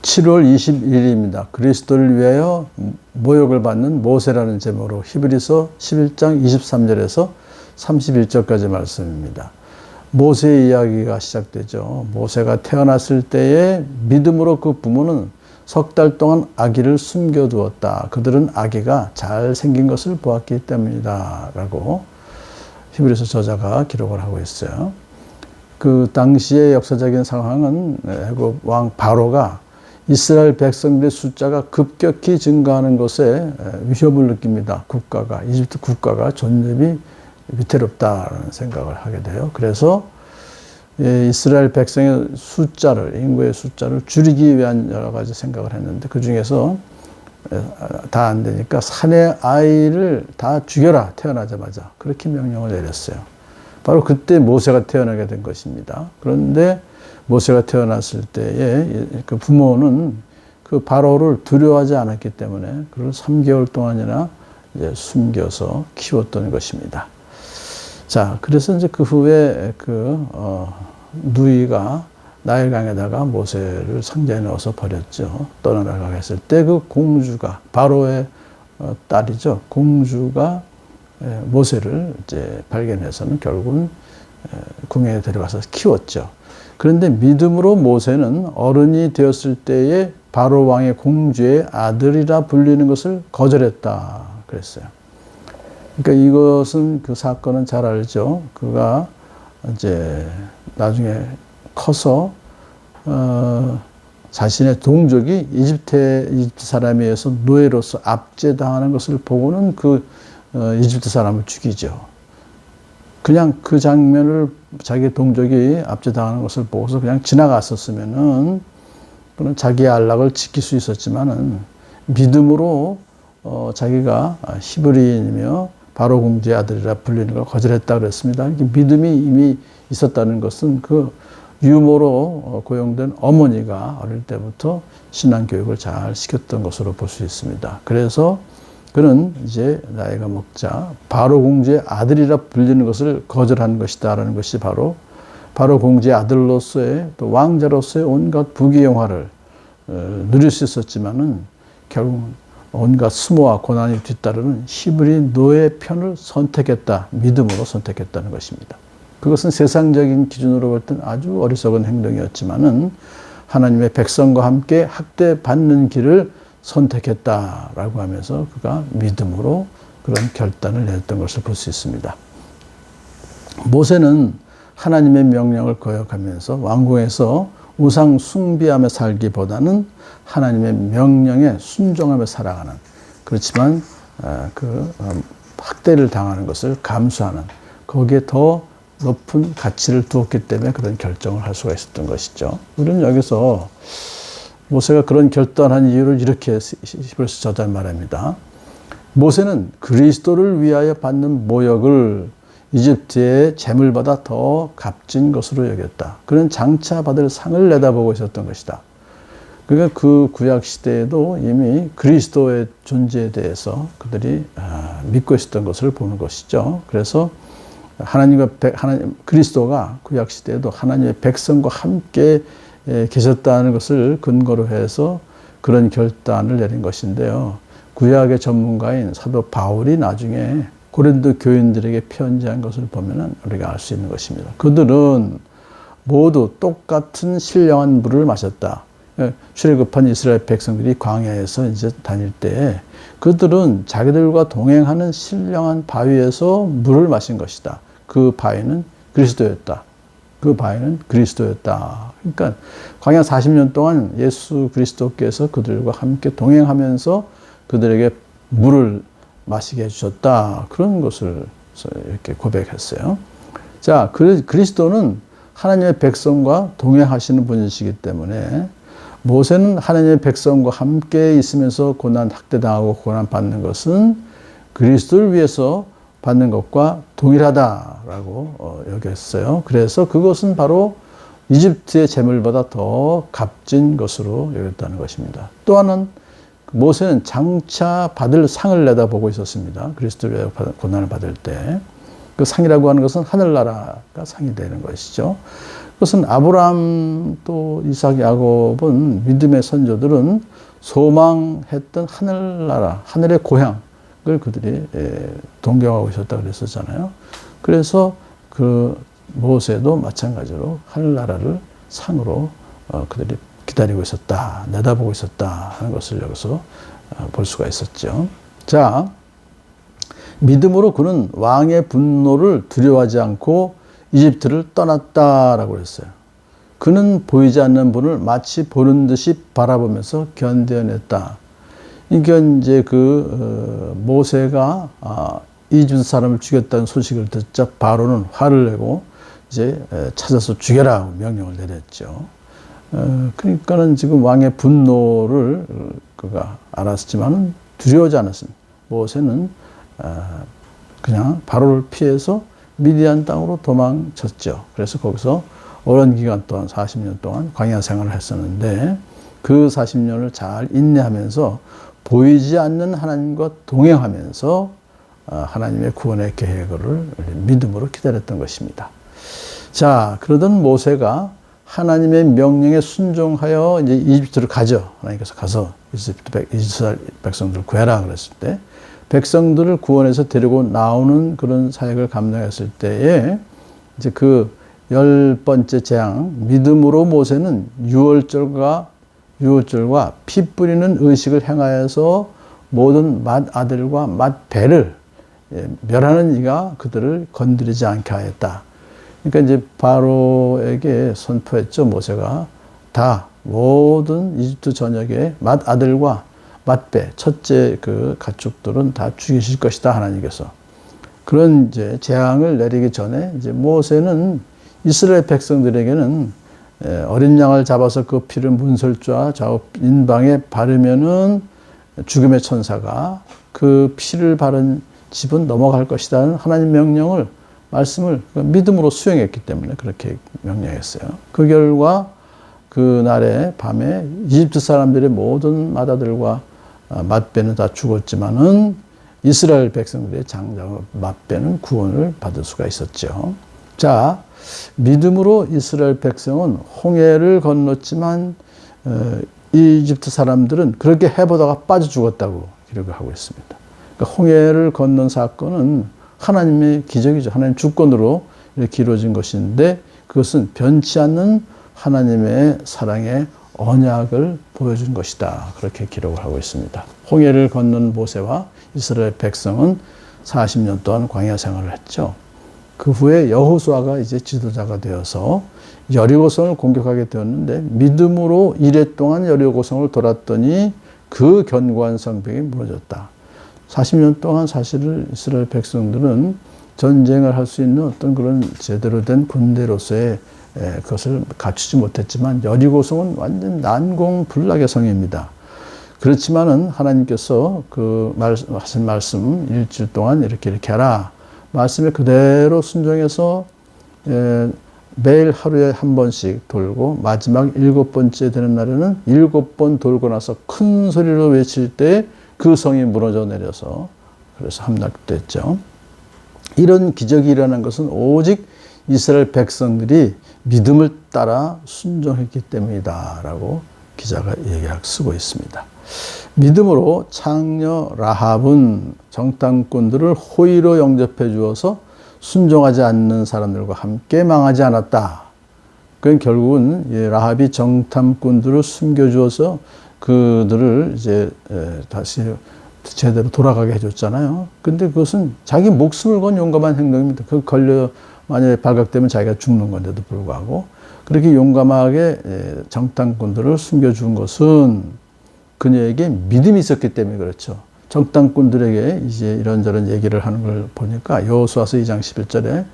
7월 21일입니다. 그리스도를 위하여 모욕을 받는 모세라는 제목으로 히브리서 11장 23절에서 31절까지 말씀입니다. 모세의 이야기가 시작되죠. 모세가 태어났을 때에 믿음으로 그 부모는 석 달 동안 아기를 숨겨두었다. 그들은 아기가 잘생긴 것을 보았기 때문이다. 라고 히브리서 저자가 기록을 하고 있어요. 그 당시의 역사적인 상황은 애굽 왕 바로가 이스라엘 백성들의 숫자가 급격히 증가하는 것에 위협을 느낍니다. 이집트 국가가 존재이 위태롭다는 생각을 하게 돼요. 그래서 이스라엘 백성의 인구의 숫자를 줄이기 위한 여러 가지 생각을 했는데, 그 중에서 다 안 되니까 사내 아이를 다 죽여라, 태어나자마자. 그렇게 명령을 내렸어요. 바로 그때 모세가 태어나게 된 것입니다. 그런데 모세가 태어났을 때에 그 부모는 그 바로를 두려워하지 않았기 때문에 그를 3개월 동안이나 이제 숨겨서 키웠던 것입니다. 자, 그래서 이제 그 후에 누이가 나일강에다가 모세를 상자에 넣어서 버렸죠. 떠나가게 했을 때 그 공주가, 바로의 딸이죠. 공주가 모세를 이제 발견해서는 결국은 궁에 데려가서 키웠죠. 그런데 믿음으로 모세는 어른이 되었을 때에 바로 왕의 공주의 아들이라 불리는 것을 거절했다 그랬어요. 그러니까 이것은, 그 사건은 잘 알죠. 그가 이제 나중에 커서 자신의 동족이 이집트 사람에 의해서 노예로서 압제당하는 것을 보고는 그 이집트 사람을 죽이죠. 그냥 그 장면을 자기 동족이 압제당하는 것을 보고서 그냥 지나갔었으면은 그는 자기의 안락을 지킬 수 있었지만은 믿음으로 자기가 히브리인이며 바로 공주의 아들이라 불리는 걸 거절했다 그랬습니다. 믿음이 이미 있었다는 것은 그 유모로 고용된 어머니가 어릴 때부터 신앙 교육을 잘 시켰던 것으로 볼 수 있습니다. 그래서 그는 이제 나이가 먹자 바로 공주의 아들이라 불리는 것을 거절한 것이다라는 것이 바로 공주의 아들로서의, 또 왕자로서의 온갖 부귀영화를 누릴 수 있었지만은 결국 온갖 수모와 고난이 뒤따르는 히브리 노예 편을 선택했다, 믿음으로 선택했다는 것입니다. 그것은 세상적인 기준으로 볼 땐 아주 어리석은 행동이었지만은 하나님의 백성과 함께 학대받는 길을 선택했다라고 하면서 그가 믿음으로 그런 결단을 내렸던 것을 볼 수 있습니다. 모세는 하나님의 명령을 거역하면서 왕궁에서 우상 숭배하며 살기보다는 하나님의 명령에 순종하며 살아가는, 그렇지만 학대를 당하는 것을 감수하는, 거기에 더 높은 가치를 두었기 때문에 그런 결정을 할 수가 있었던 것이죠. 우리는 여기서 모세가 그런 결단한 이유를 이렇게 히브리서 저자는 말합니다. 모세는 그리스도를 위하여 받는 모욕을 이집트의 재물보다 더 값진 것으로 여겼다. 그는 장차 받을 상을 내다보고 있었던 것이다. 그러니까 그 구약 시대에도 이미 그리스도의 존재에 대해서 그들이 믿고 있었던 것을 보는 것이죠. 그래서 그리스도가 구약 시대에도 하나님의 백성과 함께 계셨다는 것을 근거로 해서 그런 결단을 내린 것인데요. 구약의 전문가인 사도 바울이 나중에 고린도 교인들에게 편지한 것을 보면 우리가 알 수 있는 것입니다. 그들은 모두 똑같은 신령한 물을 마셨다. 출애굽한 이스라엘 백성들이 광야에서 이제 다닐 때 그들은 자기들과 동행하는 신령한 바위에서 물을 마신 것이다. 그 바위는 그리스도였다. 그러니까 광야 40년 동안 예수 그리스도께서 그들과 함께 동행하면서 그들에게 물을 마시게 해주셨다. 그런 것을 이렇게 고백했어요. 자, 그리스도는 하나님의 백성과 동행하시는 분이시기 때문에 모세는 하나님의 백성과 함께 있으면서 학대당하고 고난받는 것은 그리스도를 위해서 받는 것과 동일하다라고 여겼어요. 그래서 그것은 바로 이집트의 재물보다 더 값진 것으로 여겼다는 것입니다. 또 하나는 모세는 장차 받을 상을 내다보고 있었습니다. 그리스도를 위하여 고난을 받을 때. 그 상이라고 하는 것은 하늘나라가 상이 되는 것이죠. 그것은 아브라함 또 이삭 야곱은 믿음의 선조들은 소망했던 하늘나라, 하늘의 고향을 그들이 동경하고 있었다 그랬었잖아요. 그래서 그 모세도 마찬가지로 하늘나라를 상으로 그들이 기다리고 있었다, 내다보고 있었다 하는 것을 여기서 볼 수가 있었죠. 자, 믿음으로 그는 왕의 분노를 두려워하지 않고 이집트를 떠났다라고 했어요. 그는 보이지 않는 분을 마치 보는 듯이 바라보면서 견뎌냈다. 이게 이제 모세가 이집트 사람을 죽였다는 소식을 듣자 바로는 화를 내고 이제 찾아서 죽여라 명령을 내렸죠. 그러니까는 지금 왕의 분노를 그가 알았지만은 두려워하지 않았습니다. 모세는 그냥 바로를 피해서 미디안 땅으로 도망쳤죠. 그래서 거기서 오랜 기간 동안 40년 동안 광야 생활을 했었는데 그 40년을 잘 인내하면서 보이지 않는 하나님과 동행하면서 하나님의 구원의 계획을 믿음으로 기다렸던 것입니다. 자, 그러던 모세가 하나님의 명령에 순종하여 이제 이집트를 가죠. 하나님께서 가서 이스라엘 백성들을 구해라 그랬을 때 백성들을 구원해서 데리고 나오는 그런 사역을 감당했을 때에 이제 그 10번째 재앙, 믿음으로 모세는 유월절과 피 뿌리는 의식을 행하여서 모든 맏아들과 맏배를 멸하는 이가 그들을 건드리지 않게 하였다. 그러니까 이제 바로에게 선포했죠. 모세가 다 모든 이집트 전역의 맏아들과 맏배, 첫째 그 가축들은 다 죽이실 것이다, 하나님께서. 그런 이제 재앙을 내리기 전에 이제 모세는 이스라엘 백성들에게는 어린 양을 잡아서 그 피를 문설주와 좌우 인방에 바르면은 죽음의 천사가 그 피를 바른 집은 넘어갈 것이라는 하나님 명령을, 말씀을 믿음으로 수행했기 때문에 그렇게 명령했어요. 그 결과 그날의 밤에 이집트 사람들의 모든 맏아들과 맏배는 다 죽었지만은 이스라엘 백성들의 장자 맏배는 구원을 받을 수가 있었죠. 자, 믿음으로 이스라엘 백성은 홍해를 건넜지만 이집트 사람들은 그렇게 해보다가 빠져 죽었다고 기록을 하고 있습니다. 그러니까 홍해를 건넌 사건은 하나님의 기적이죠. 하나님 주권으로 이렇게 이루어진 것인데 그것은 변치 않는 하나님의 사랑의 언약을 보여준 것이다. 그렇게 기록을 하고 있습니다. 홍해를 건넌 모세와 이스라엘 백성은 40년 동안 광야 생활을 했죠. 그 후에 여호수아가 이제 지도자가 되어서 여리고성을 공격하게 되었는데 믿음으로 이레 동안 여리고성을 돌았더니 그 견고한 성벽이 무너졌다. 40년 동안 사실은 이스라엘 백성들은 전쟁을 할 수 있는 어떤 그런 제대로 된 군대로서의 그것을 갖추지 못했지만 여리고성은 완전 난공불락의 성입니다. 그렇지만은 하나님께서 하신 말씀 일주일 동안 이렇게 하라. 말씀에 그대로 순종해서 매일 하루에 한 번씩 돌고 마지막 7번째 되는 날에는 7번 돌고 나서 큰 소리로 외칠 때 그 성이 무너져 내려서 그래서 함락됐죠. 이런 기적이 일어난 것은 오직 이스라엘 백성들이 믿음을 따라 순종했기 때문이다 라고 기자가 얘기하고 쓰고 있습니다. 믿음으로 창녀 라합은 정탐꾼들을 호의로 영접해 주어서 순종하지 않는 사람들과 함께 망하지 않았다. 그건 결국은 라합이 정탐꾼들을 숨겨주어서 그들을 이제 다시 제대로 돌아가게 해줬잖아요. 근데 그것은 자기 목숨을 건 용감한 행동입니다. 만약에 발각되면 자기가 죽는 건데도 불구하고 그렇게 용감하게 정탐꾼들을 숨겨준 것은 그녀에게 믿음이 있었기 때문에 그렇죠. 정탐꾼들에게 이제 이런저런 얘기를 하는 걸 보니까 여호수아서 2장 11절에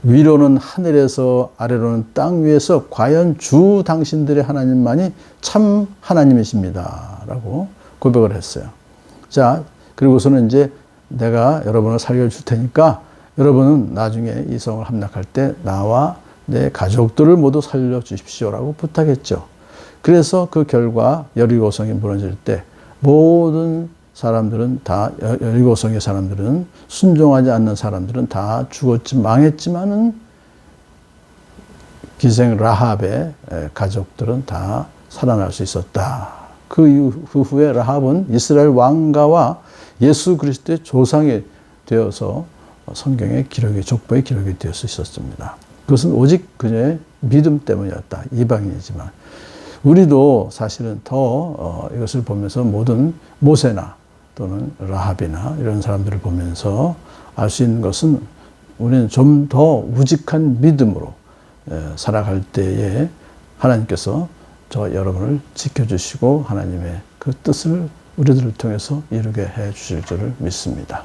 위로는 하늘에서 아래로는 땅 위에서 과연 주 당신들의 하나님만이 참 하나님이십니다. 라고 고백을 했어요. 자, 그리고서는 이제 내가 여러분을 살려줄 테니까 여러분은 나중에 이 성을 함락할 때 나와 내 가족들을 모두 살려주십시오라고 부탁했죠. 그래서 그 결과 여리고성이 무너질 때 모든 사람들은 다 여리고성의 사람들은 순종하지 않는 사람들은 다 죽었지 망했지만은 기생 라합의 가족들은 다 살아날 수 있었다. 그 이후에 라합은 이스라엘 왕가와 예수 그리스도의 조상이 되어서 성경의 기록이, 족보의 기록이 되어 있었습니다. 그것은 오직 그녀의 믿음 때문이었다. 이방인이지만. 우리도 사실은 더 이것을 보면서 모든 모세나 또는 라합이나 이런 사람들을 보면서 알 수 있는 것은 우리는 좀 더 우직한 믿음으로 살아갈 때에 하나님께서 여러분을 지켜주시고 하나님의 그 뜻을 우리들을 통해서 이루게 해 주실 줄을 믿습니다.